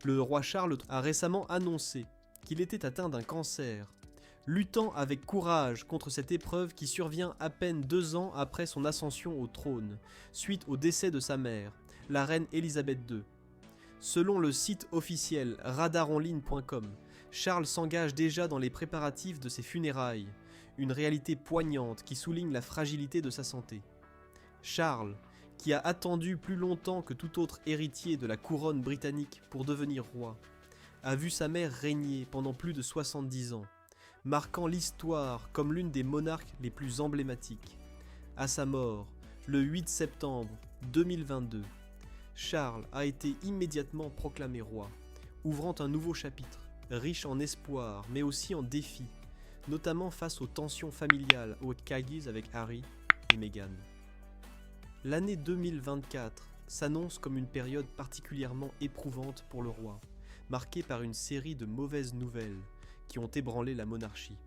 Le roi Charles a récemment annoncé qu'il était atteint d'un cancer, luttant avec courage contre cette épreuve qui survient à peine 2 ans après son ascension au trône, suite au décès de sa mère, la reine Elisabeth II. Selon le site officiel radaronline.com, Charles s'engage déjà dans les préparatifs de ses funérailles, une réalité poignante qui souligne la fragilité de sa santé. Charles, qui a attendu plus longtemps que tout autre héritier de la couronne britannique pour devenir roi, a vu sa mère régner pendant plus de 70 ans, marquant l'histoire comme l'une des monarques les plus emblématiques. À sa mort, le 8 septembre 2022, Charles a été immédiatement proclamé roi, ouvrant un nouveau chapitre, riche en espoir mais aussi en défis, notamment face aux tensions familiales acquises avec Harry et Meghan. L'année 2024 s'annonce comme une période particulièrement éprouvante pour le roi, marquée par une série de mauvaises nouvelles qui ont ébranlé la monarchie.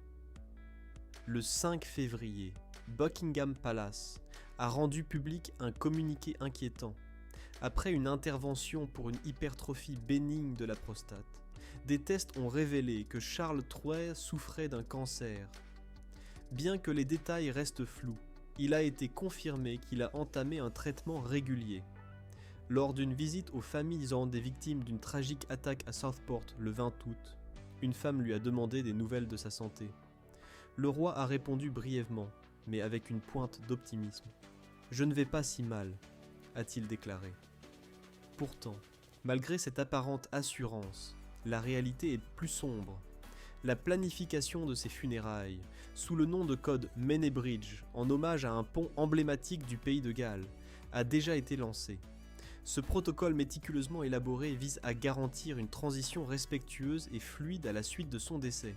Le 5 février, Buckingham Palace a rendu public un communiqué inquiétant. Après une intervention pour une hypertrophie bénigne de la prostate, des tests ont révélé que Charles III souffrait d'un cancer. Bien que les détails restent flous, il a été confirmé qu'il a entamé un traitement régulier. Lors d'une visite aux familles des victimes d'une tragique attaque à Southport le 20 août, une femme lui a demandé des nouvelles de sa santé. Le roi a répondu brièvement, mais avec une pointe d'optimisme. « Je ne vais pas si mal », a-t-il déclaré. Pourtant, malgré cette apparente assurance, la réalité est plus sombre. La planification de ses funérailles, sous le nom de code Menebridge, en hommage à un pont emblématique du pays de Galles, a déjà été lancée. Ce protocole méticuleusement élaboré vise à garantir une transition respectueuse et fluide à la suite de son décès.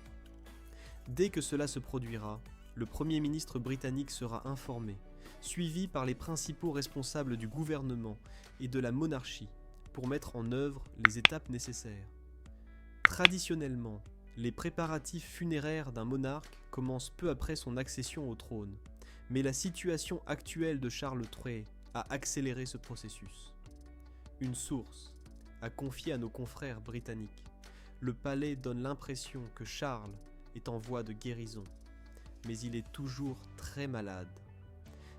Dès que cela se produira, le Premier ministre britannique sera informé, suivi par les principaux responsables du gouvernement et de la monarchie, pour mettre en œuvre les étapes nécessaires. Traditionnellement, les préparatifs funéraires d'un monarque commencent peu après son accession au trône, mais la situation actuelle de Charles III a accéléré ce processus. Une source a confié à nos confrères britanniques: le palais donne l'impression que Charles est en voie de guérison, mais il est toujours très malade.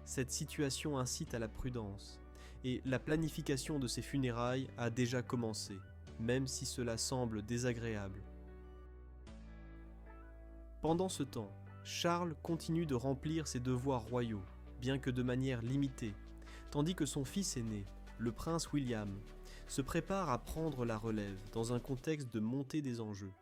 Cette situation incite à la prudence, et la planification de ses funérailles a déjà commencé, même si cela semble désagréable. Pendant ce temps, Charles continue de remplir ses devoirs royaux, bien que de manière limitée, tandis que son fils aîné, le prince William, se prépare à prendre la relève dans un contexte de montée des enjeux.